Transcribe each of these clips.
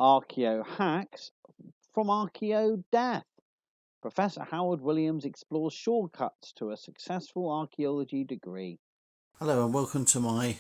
Archeo Hacks from Archeo Death. Professor Howard Williams explores shortcuts to a successful archaeology degree. Hello and welcome to my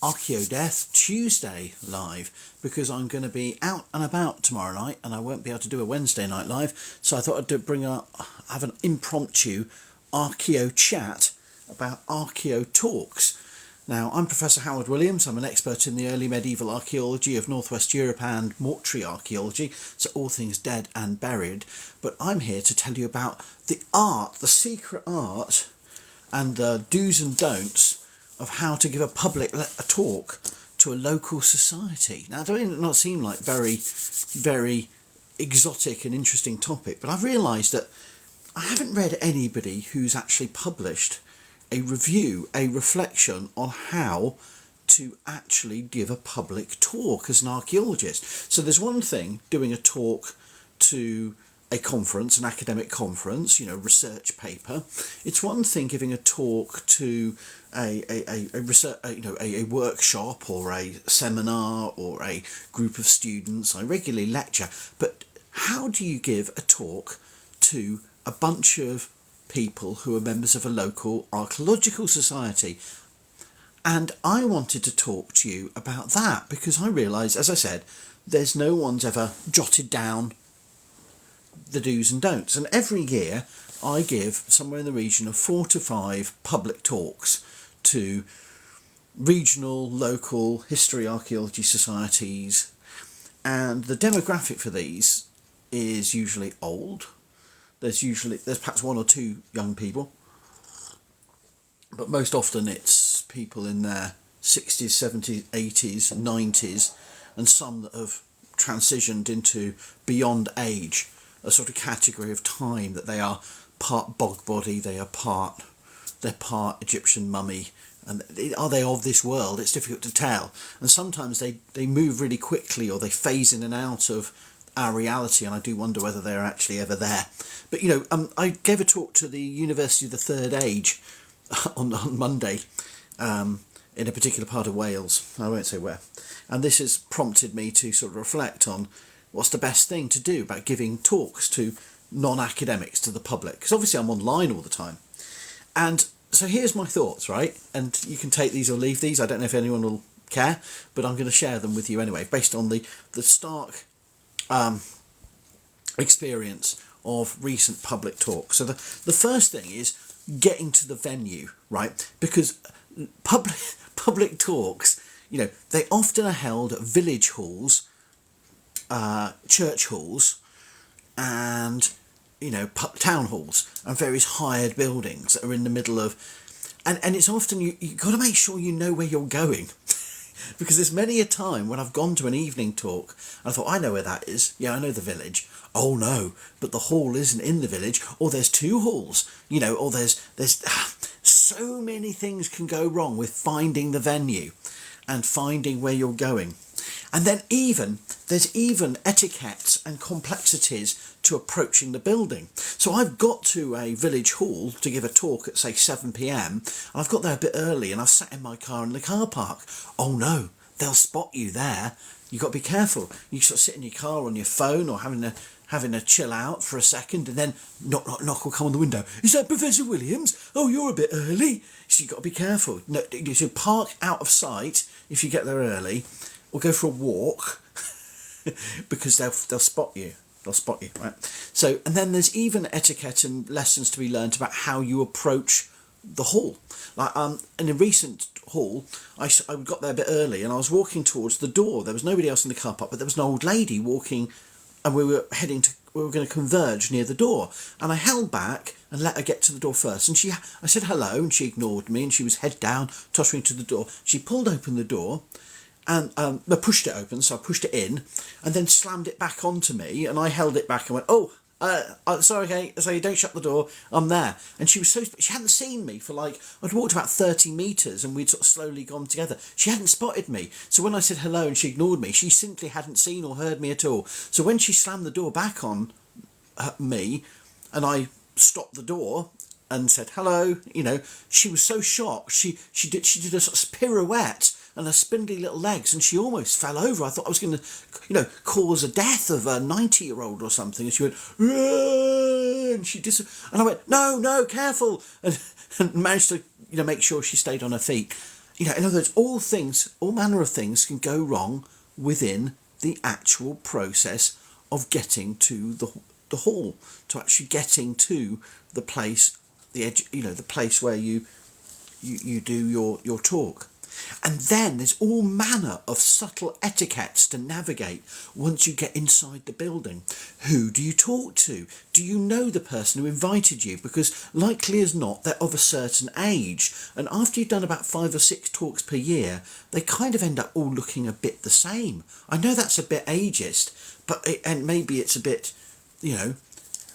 Archeo Death Tuesday live, because I'm going to be out and about tomorrow night and I won't be able to do a Wednesday night live, so I thought I'd have an impromptu Archeo chat about Archeo talks. Now, I'm Professor Howard Williams. I'm an expert in the early medieval archaeology of Northwest Europe and mortuary archaeology, so all things dead and buried. But I'm here to tell you about the secret art, and the do's and don'ts of how to give a talk to a local society. Now, it may not seem like very exotic and interesting topic, but I've realised that I haven't read anybody who's actually published a review, a reflection on how to actually give a public talk as an archaeologist. So there's one thing doing a talk to a conference, an academic conference, research paper. It's one thing giving a talk to a workshop or a seminar or a group of students. I regularly lecture, but how do you give a talk to a bunch of people who are members of a local archaeological society? And I wanted to talk to you about that because I realised, as I said, there's no one's ever jotted down the do's and don'ts. And every year I give somewhere in the region of 4 to 5 public talks to regional, local history archaeology societies. And the demographic for these is usually old. There's perhaps 1 or 2 young people, but most often it's people in their 60s, 70s, 80s, 90s, and some that have transitioned into beyond age, a sort of category of time that they are part bog body, they're part Egyptian mummy, and are they of this world? It's difficult to tell, and sometimes they move really quickly or they phase in and out of our reality, and I do wonder whether they're actually ever there. But I gave a talk to the University of the Third Age on Monday in a particular part of Wales. I won't say where, and this has prompted me to sort of reflect on what's the best thing to do about giving talks to non-academics, to the public, because obviously I'm online all the time. And so here's my thoughts, right? And you can take these or leave these. I don't know if anyone will care, but I'm going to share them with you anyway, based on the stark experience of recent public talks. So the first thing is getting to the venue, right? Because public talks, they often are held at village halls, church halls, and town halls, and various hired buildings that are in the middle of, and it's often you got to make sure you know where you're going. Because there's many a time when I've gone to an evening talk and I thought, I know where that is. Yeah, I know the village. Oh no, but the hall isn't in the village, or there's 2 halls, or there's so many things can go wrong with finding the venue and finding where you're going. And then there's even etiquettes and complexities to approaching the building. So I've got to a village hall to give a talk at, say, 7 p.m, and I've got there a bit early and I've sat in my car in the car park. Oh no, they'll spot you there. You've got to be careful. You sort of sit in your car on your phone or having a chill out for a second, and then knock will come on the window. Is that Professor Williams? Oh, you're a bit early. So you've got to be careful. No, so park out of sight if you get there early, or go for a walk, because they'll spot you. They'll spot you, right? So, and then there's even etiquette and lessons to be learned about how you approach the hall. Like in a recent hall, I got there a bit early and I was walking towards the door. There was nobody else in the car park, but there was an old lady walking, and we were going to converge near the door. And I held back and let her get to the door first. And I said hello, and she ignored me, and she was head down, tottering to the door. She pulled open the door, and I pushed it open, so I pushed it in, and then slammed it back onto me, and I held it back and went, sorry, okay, so you don't shut the door, I'm there. And she hadn't seen me for I'd walked about 30 metres, and we'd sort of slowly gone together. She hadn't spotted me, so when I said hello and she ignored me, she simply hadn't seen or heard me at all. So when she slammed the door back on me, and I stopped the door and said hello, she was so shocked, she did a sort of pirouette and her spindly little legs, and she almost fell over. I thought I was going to, cause a death of a 90-year-old or something. And she went, "Aah!" and and I went, no, careful, and managed to, make sure she stayed on her feet. In other words, all manner of things can go wrong within the actual process of getting to the hall, to actually getting to the place, the edge, the place where you do your talk. And then there's all manner of subtle etiquettes to navigate once you get inside the building. Who do you talk to? Do you know the person who invited you? Because likely as not, they're of a certain age. And after you've done about 5 or 6 talks per year, they kind of end up all looking a bit the same. I know that's a bit ageist, and maybe it's a bit,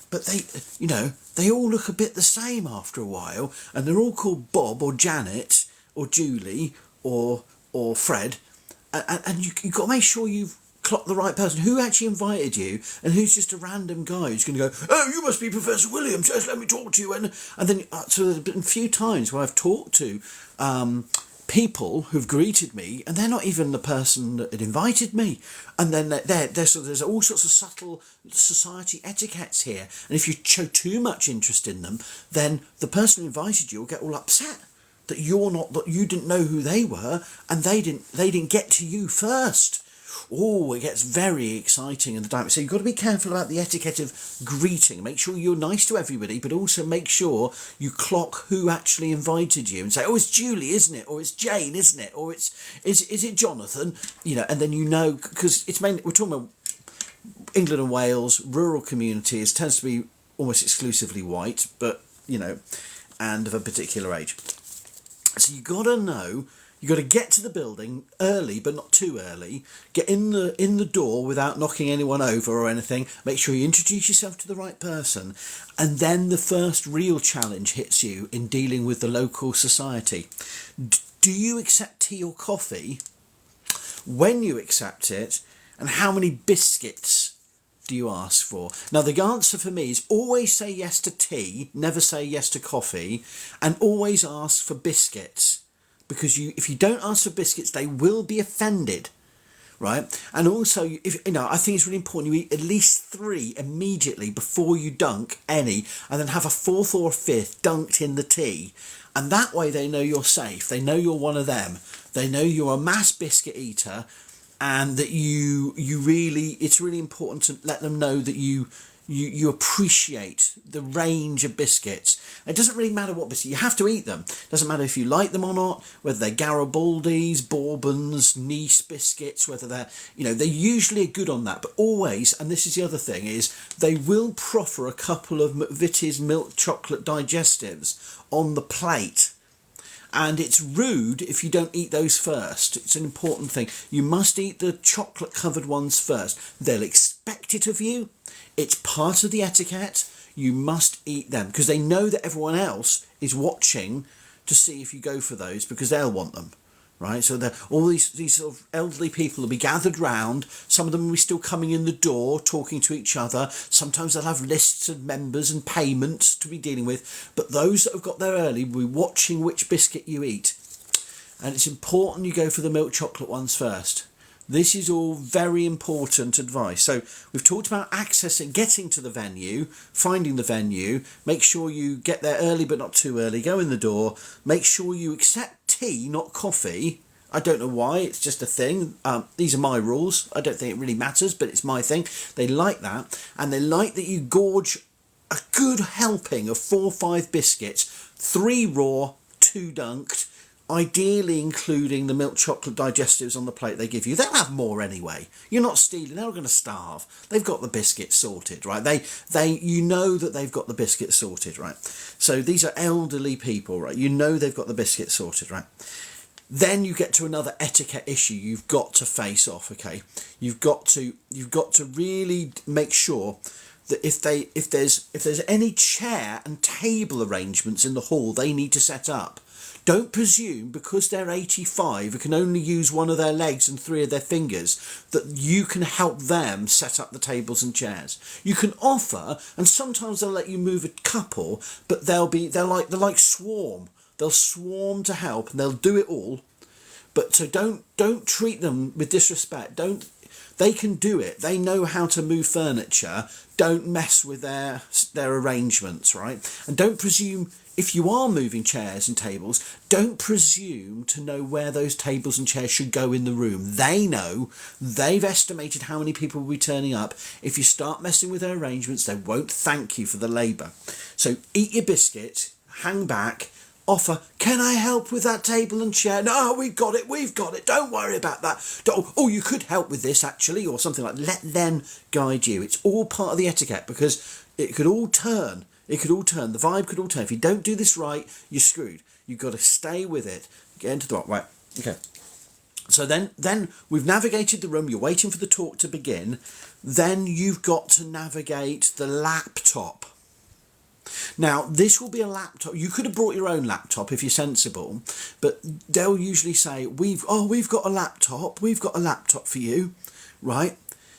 but they all look a bit the same after a while, and they're all called Bob or Janet or Julie or Fred, and you've got to make sure you've clocked the right person. Who actually invited you, and who's just a random guy who's going to go, "Oh, you must be Professor Williams, yes, let me talk to you." And then, so there's been a few times where I've talked to people who've greeted me, and they're not even the person that had invited me. And then so there's all sorts of subtle society etiquettes here. And if you show too much interest in them, then the person who invited you will get all upset that you didn't know who they were, and they didn't get to you first. Oh, it gets very exciting in the dynamic. So you've got to be careful about the etiquette of greeting. Make sure you're nice to everybody, but also make sure you clock who actually invited you and say, "Oh, it's Julie, isn't it? Or it's Jane, isn't it? Or is it Jonathan?" And then because it's mainly, we're talking about England and Wales, rural communities, tends to be almost exclusively white, but and of a particular age. So you got to know. You got to get to the building early, but not too early. Get in the door without knocking anyone over or anything. Make sure you introduce yourself to the right person, and then the first real challenge hits you in dealing with the local society. Do you accept tea or coffee? When you accept it, and how many biscuits do you ask for? Now, the answer for me is always say yes to tea, never say yes to coffee, and always ask for biscuits. Because if you don't ask for biscuits, they will be offended, right? And also, I think it's really important you eat at least 3 immediately before you dunk any, and then have a 4th or a 5th dunked in the tea. And that way they know you're safe. They know you're one of them. They know you're a mass biscuit eater, and that it's really important to let them know that you appreciate the range of biscuits. It doesn't really matter what biscuit, you have to eat them. It doesn't matter if you like them or not, whether they're Garibaldis, Bourbons, Nice biscuits, whether they're usually good on that, but always, and this is the other thing, is they will proffer a couple of McVitie's milk chocolate digestives on the plate. And it's rude if you don't eat those first. It's an important thing. You must eat the chocolate covered ones first. They'll expect it of you. It's part of the etiquette. You must eat them because they know that everyone else is watching to see if you go for those, because they'll want them, right? So all these sort of elderly people will be gathered round. Some of them will be still coming in the door, talking to each other. Sometimes they'll have lists of members and payments to be dealing with. But those that have got there early will be watching which biscuit you eat. And it's important you go for the milk chocolate ones first. This is all very important advice. So we've talked about accessing, getting to the venue, finding the venue. Make sure you get there early but not too early. Go in the door. Make sure you accept tea, not coffee. I don't know why, it's just a thing. These are my rules. I don't think it really matters, but it's my thing. They like that. And they like that you gorge a good helping of 4 or 5 biscuits, 3 raw, 2 dunked, ideally including the milk chocolate digestives on the plate they give you. They'll have more anyway. You're not stealing. They're not going to starve. They've got the biscuits sorted, right? You know that they've got the biscuits sorted, right? So these are elderly people, right? You know they've got the biscuits sorted, right? Then you get to another etiquette issue you've got to face off, okay? You've got to really make sure that if there's any chair and table arrangements in the hall they need to set up, don't presume because they're 85 and can only use one of their legs and 3 of their fingers that you can help them set up the tables and chairs. You can offer, and sometimes they'll let you move a couple, but they're like swarm. They'll swarm to help and they'll do it all. But so don't treat them with disrespect. They can do it. They know how to move furniture. Don't mess with their arrangements, right? And don't presume, if you are moving chairs and tables, don't presume to know where those tables and chairs should go in the room. They know. They've estimated how many people will be turning up. If you start messing with their arrangements, they won't thank you for the labour. So eat your biscuit, hang back, offer, can I help with that table and chair? No, we've got it, don't worry about that. Oh, you could help with this actually, or something like that. Let them guide you. It's all part of the etiquette, because it could all turn. The vibe could all turn. If you don't do this right, you're screwed. You've got to stay with it. Get into the right. Okay. So then we've navigated the room. You're waiting for the talk to begin. Then you've got to navigate the laptop. Now, this will be a laptop. You could have brought your own laptop if you're sensible, but they'll usually say, we've got a laptop. We've got a laptop for you, right?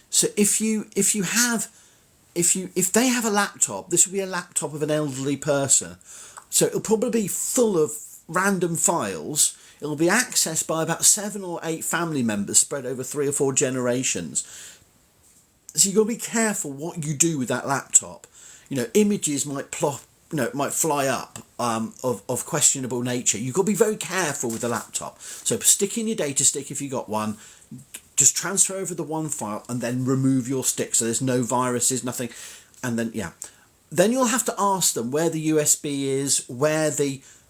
So if they have a laptop, this will be a laptop of an elderly person. So it'll probably be full of random files. It'll be accessed by about 7 or 8 family members spread over 3 or 4 generations. So you've got to be careful what you do with that laptop. Images might fly up of questionable nature. You've got to be very careful with the laptop. So stick in your data stick if you got one. Just transfer over the one file and then remove your stick so there's no viruses, nothing. And then, then you'll have to ask them where the USB is,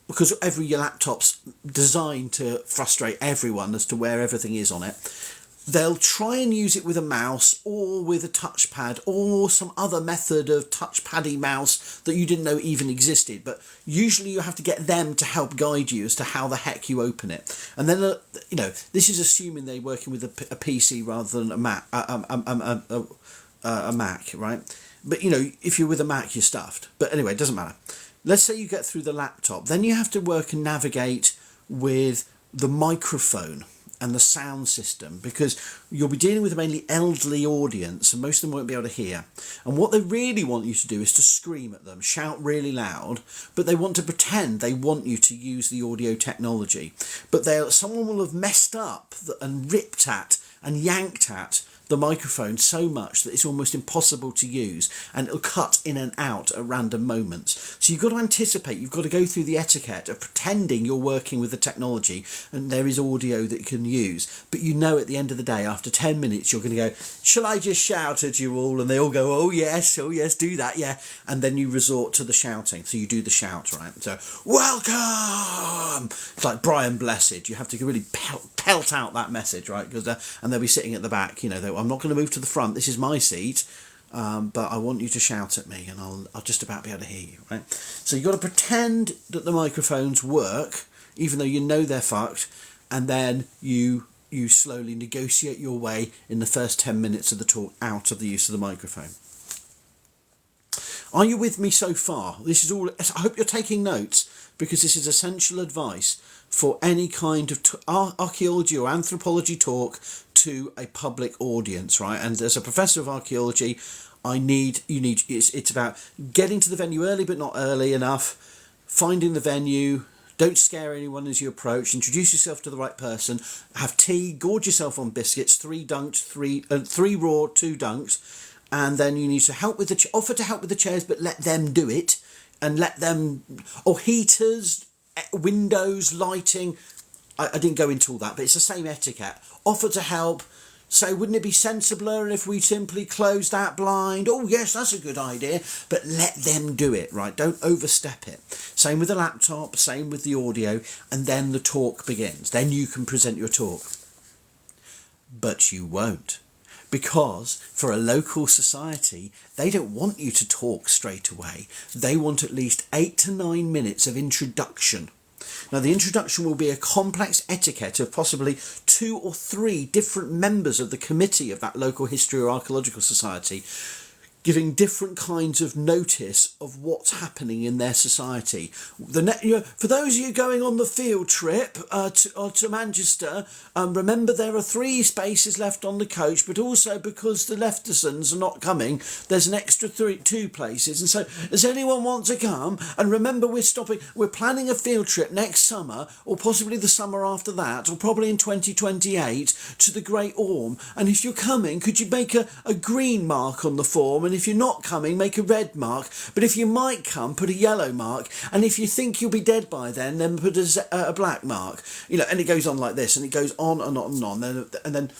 because every laptop's designed to frustrate everyone as to where everything is on it. They'll try and use it with a mouse or with a touchpad or some other method of touchpaddy mouse that you didn't know even existed. But usually you have to get them to help guide you as to how the heck you open it. And then, this is assuming they're working with a PC rather than a Mac, a Mac, right? But, if you're with a Mac, you're stuffed. But anyway, it doesn't matter. Let's say you get through the laptop. Then you have to work and navigate with the microphone and the sound system, because you'll be dealing with a mainly elderly audience and most of them won't be able to hear. And what they really want you to do is to scream at them, shout really loud, but they want to pretend they want you to use the audio technology. But someone will have messed up and ripped at and yanked at the microphone so much that it's almost impossible to use, and it'll cut in and out at random moments. So you've got to anticipate, you've got to go through the etiquette of pretending you're working with the technology and there is audio that you can use, but at the end of the day, after 10 minutes, you're going to go, shall I just shout at you all? And they all go, oh yes, do that, yeah. And then you resort to the shouting. So you do the shout, right? So, welcome! It's like Brian Blessed. You have to really pelt out that message, right? And they'll be sitting at the back, I'm not going to move to the front. This is my seat, but I want you to shout at me, and I'll just about be able to hear you, right? So you've got to pretend that the microphones work, even though they're fucked, and then you slowly negotiate your way in the first 10 minutes of the talk out of the use of the microphone. Are you with me so far? This is all. I hope you're taking notes, because this is essential advice for any kind of archaeology or anthropology talk to a public audience, right? And as a professor of archaeology, it's about getting to the venue early but not early enough, finding the venue, don't scare anyone as you approach, introduce yourself to the right person, have tea, gorge yourself on biscuits, 3 dunked, 3 raw, 2 dunked, and then you need to offer to help with the chairs, but let them do it, and or heaters, windows, lighting. I didn't go into all that, but it's the same etiquette. Offer to help. Say, wouldn't it be sensibler if we simply closed that blind? Oh, yes, that's a good idea. But let them do it, right? Don't overstep it. Same with the laptop, same with the audio. And then the talk begins. Then you can present your talk. But you won't. Because for a local society, they don't want you to talk straight away. They want at least 8 to 9 minutes of introduction. Now, the introduction will be a complex etiquette of possibly 2 or 3 different members of the committee of that local history or archaeological society giving different kinds of notice of what's happening in their society. For those of you going on the field trip to Manchester, remember there are 3 spaces left on the coach, but also because the Leftersons are not coming, there's an extra 2 places. And so, does anyone want to come? And remember, we're planning a field trip next summer, or possibly the summer after that, or probably in 2028, to the Great Orme. And if you're coming, could you make a green mark on the form? And if you're not coming, make a red mark. But if you might come, put a yellow mark. And if you think you'll be dead by then put a black mark. And it goes on like this, and it goes on and on and on. And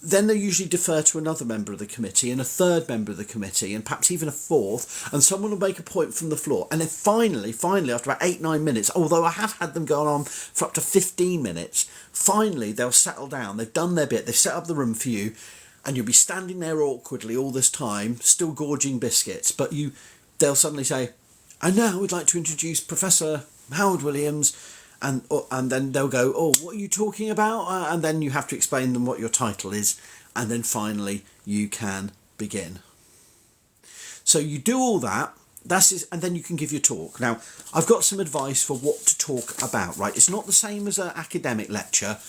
then they usually defer to another member of the committee and a third member of the committee and perhaps even a fourth, and someone will make a point from the floor. And then finally, after about 8-9 minutes, although I have had them go on for up to 15 minutes, finally they'll settle down. They've done their bit. They've set up the room for you. And you'll be standing there awkwardly all this time, still gorging biscuits, but they'll suddenly say, and now we'd like to introduce Professor Howard Williams, and then they'll go, oh, what are you talking about? And then you have to explain them what your title is, and then finally you can begin. So you do all that, and then you can give your talk. Now, I've got some advice for what to talk about, right? It's not the same as an academic lecture.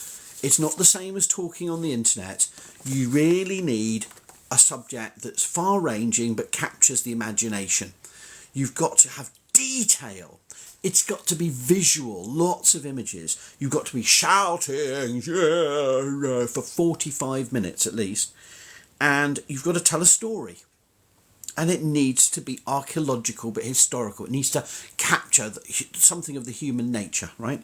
It's not the same as talking on the internet. You really need a subject that's far-ranging but captures the imagination. You've got to have detail. It's got to be visual, lots of images. You've got to be shouting for 45 minutes at least. And you've got to tell a story. And it needs to be archaeological but historical. It needs to capture something of the human nature, right?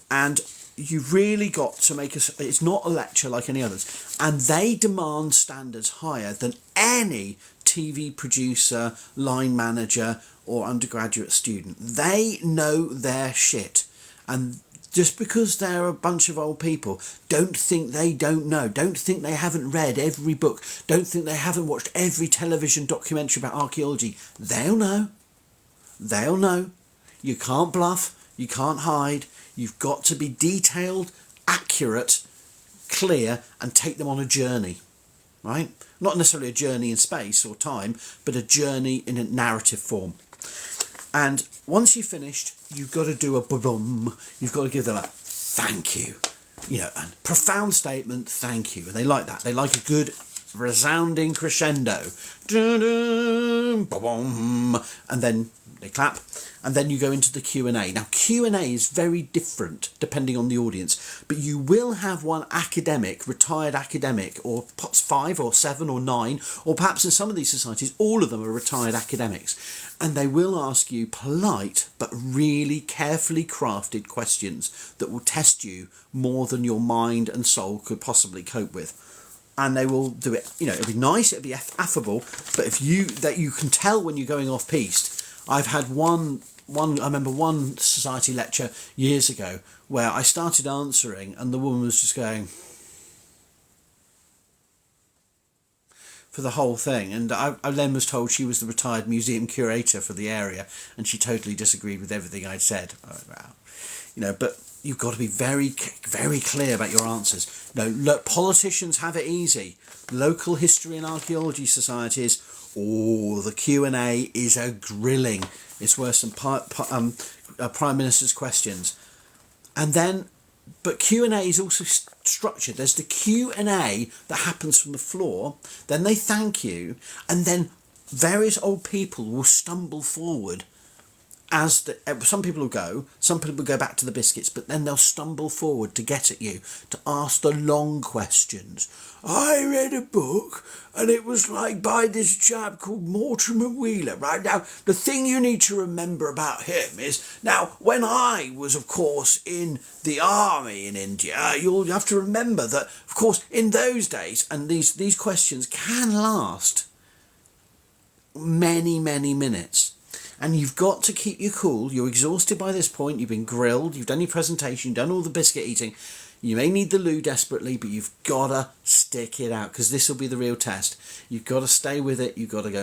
And you've really got to make it's not a lecture like any others, and they demand standards higher than any TV producer, line manager or undergraduate student. They know their shit, and just because they're a bunch of old people, don't think they don't know, don't think they haven't read every book, don't think they haven't watched every television documentary about archaeology. They'll know. You can't bluff, you can't hide. You've got to be detailed, accurate, clear, and take them on a journey, right? Not necessarily a journey in space or time, but a journey in a narrative form. And once you've finished, you've got to do a ba-bum. You've got to give them a thank you, a profound statement, thank you. And they like that. They like a good resounding crescendo. Dun-dun, ba-bum. And then they clap, and then you go into the Q&A. Now, Q&A is very different depending on the audience, but you will have one academic, retired academic, or perhaps 5 or 7 or 9, or perhaps in some of these societies, all of them are retired academics, and they will ask you polite but really carefully crafted questions that will test you more than your mind and soul could possibly cope with. And they will do it, it'll be nice, it'll be affable, but you can tell when you're going off piste. I've had I remember one society lecture years ago where I started answering and the woman was just going for the whole thing. And I then was told she was the retired museum curator for the area and she totally disagreed with everything I'd said. But you've got to be very, very clear about your answers. Look, politicians have it easy. Local history and archaeology societies, the Q&A is a grilling. It's worse than Prime Minister's questions. But Q&A is also structured. There's the Q&A that happens from the floor. Then they thank you. And then various old people will stumble forward some people will go, some people will go back to the biscuits, but then they'll stumble forward to get at you, to ask the long questions. I read a book and it was by this chap called Mortimer Wheeler. Right now, the thing you need to remember about him is, now, when I was, of course, in the army in India, you'll have to remember that, of course, in those days, and these questions can last many, many minutes. And you've got to keep your cool. You're exhausted by this point. You've been grilled. You've done your presentation. You've done all the biscuit eating. You may need the loo desperately, but you've got to stick it out, because this will be the real test. You've got to stay with it. You've got to go,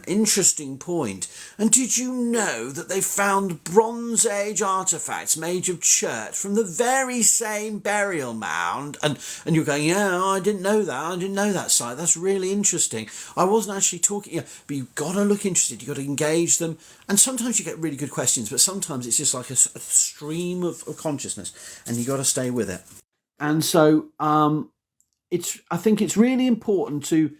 interesting point. And did you know that they found Bronze Age artefacts made of chert from the very same burial mound? And you're going, yeah, I didn't know that. I didn't know that site. That's really interesting. I wasn't actually talking, but you've got to look interested. You've got to engage them. And sometimes you get really good questions, but sometimes it's just like a stream of consciousness, and you've got to stay with it. And so I think it's really important to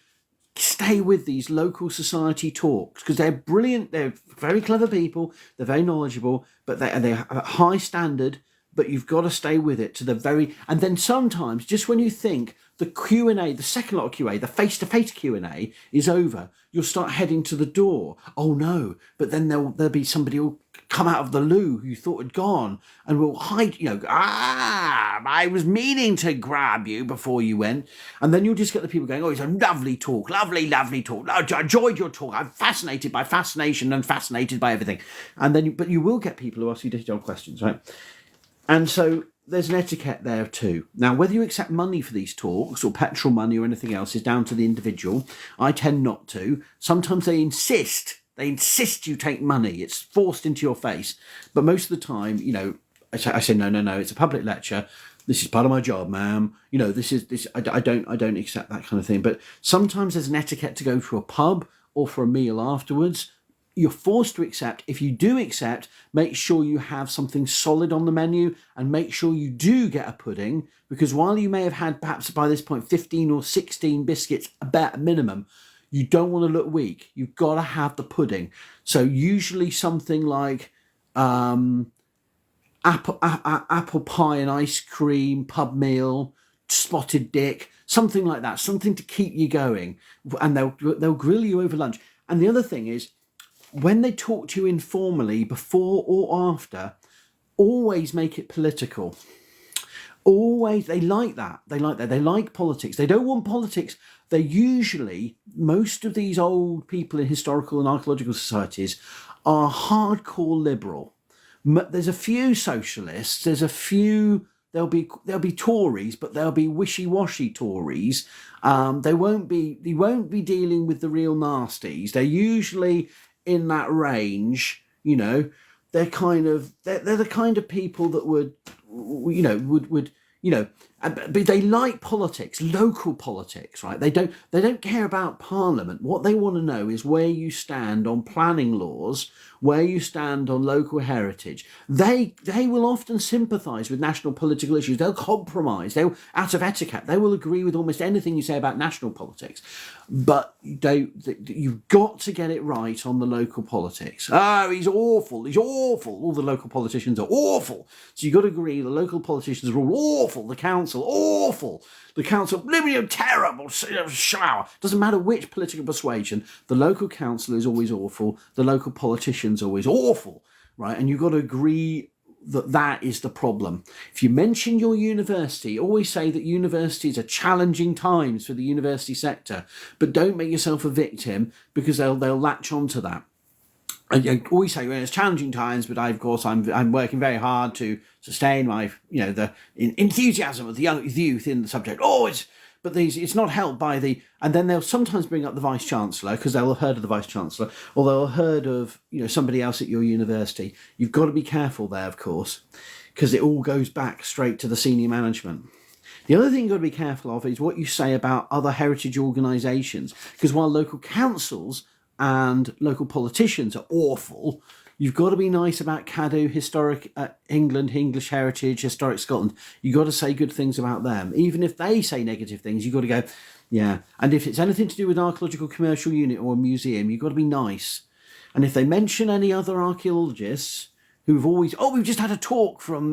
stay with these local society talks, because they're brilliant. They're very clever people. They're very knowledgeable, but they're at high standard. But you've got to stay with it to the very. And then sometimes, just when you think the Q&A, the second lot of Q&A, the face-to-face Q&A is over, you'll start heading to the door. Oh no! But then there'll be somebody who'll come out of the loo who you thought had gone and will hide. I was meaning to grab you before you went. And then you'll just get the people going, oh, it's a lovely talk, lovely talk. I enjoyed your talk. I'm fascinated by fascination and fascinated by everything. And then, but you will get people who ask you detailed questions, right? And so there's an etiquette there too. Now, whether you accept money for these talks or petrol money or anything else is down to the individual. I tend not to. Sometimes they insist you take money. It's forced into your face. But most of the time, I say, no, it's a public lecture. This is part of my job, ma'am. I don't accept that kind of thing. But sometimes there's an etiquette to go to a pub or for a meal afterwards. You're forced to accept. If you do accept, make sure you have something solid on the menu, and make sure you do get a pudding, because while you may have had perhaps by this point 15 or 16 biscuits at minimum, you don't want to look weak. You've got to have the pudding. So usually something like apple pie and ice cream, pub meal, spotted dick, something like that, something to keep you going. And they'll grill you over lunch. And the other thing is, when they talk to you informally, before or after, always make it political. Always, they like that. They like politics. They don't want politics. They usually, most of these old people in historical and archaeological societies are hardcore liberal. There's a few socialists. There's a few. There'll be Tories, but they'll be wishy-washy Tories. They won't be dealing with the real nasties. They're usually in that range. They're the kind of people that would but they like politics, local politics, right? They don't care about Parliament. What they want to know is where you stand on planning laws, where you stand on local heritage. They will often sympathise with national political issues. They'll compromise. Out of etiquette, they will agree with almost anything you say about national politics. But you've got to get it right on the local politics. Oh, he's awful. He's awful. All the local politicians are awful. So you've got to agree the local politicians are all awful. The council, awful. The council, terrible shower. Doesn't matter which political persuasion, the local council is always awful. The local politician's always awful, right? And you've got to agree that is the problem. If you mention your university, always say that universities are challenging times for the university sector, but don't make yourself a victim, because they'll latch onto that. And you always say, well, it's challenging times, but I'm working very hard to sustain my, the enthusiasm of the youth in the subject. It's not helped by and then they'll sometimes bring up the Vice-Chancellor, because they'll have heard of the Vice-Chancellor, or they'll have heard of, somebody else at your university. You've got to be careful there, of course, because it all goes back straight to the senior management. The other thing you've got to be careful of is what you say about other heritage organisations, because while local councils and local politicians are awful, you've got to be nice about Cadw, Historic England, English Heritage, Historic Scotland. You've got to say good things about them. Even if they say negative things, you've got to go, yeah. And if it's anything to do with an archaeological commercial unit or a museum, you've got to be nice. And if they mention any other archaeologists who've always, we've just had a talk from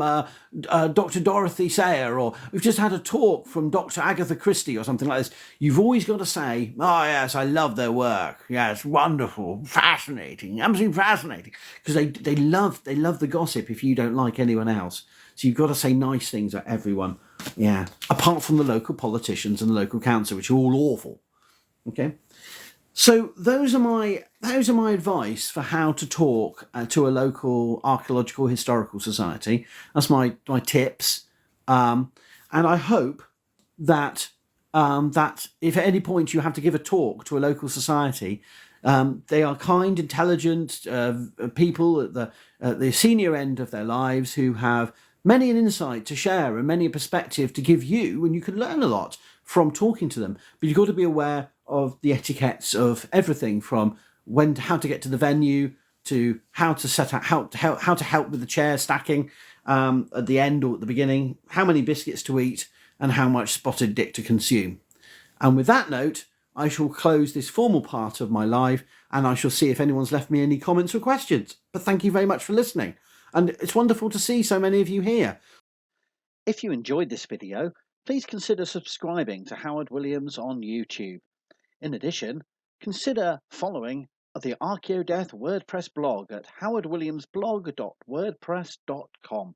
Dr. Dorothy Sayer, or we've just had a talk from Dr. Agatha Christie, or something like this, you've always got to say, oh yes, I love their work. Yeah, it's wonderful, fascinating, absolutely fascinating. Because they love the gossip if you don't like anyone else. So you've got to say nice things about everyone. Yeah, apart from the local politicians and the local council, which are all awful. Okay. So those are my advice for how to talk to a local archaeological historical society. That's my tips. And I hope that that if at any point you have to give a talk to a local society, they are kind, intelligent people at the senior end of their lives who have many an insight to share and many a perspective to give you, and you can learn a lot from talking to them. But you've got to be aware of the etiquettes of everything from how to get to the venue to how to set out how to help with the chair stacking at the end or at the beginning, how many biscuits to eat, and how much spotted dick to consume. And with that note, I shall close this formal part of my live, and I shall see if anyone's left me any comments or questions. But thank you very much for listening. And it's wonderful to see so many of you here. If you enjoyed this video, please consider subscribing to Howard Williams on YouTube. In addition, consider following the Archaeodeath WordPress blog at howardwilliamsblog.wordpress.com.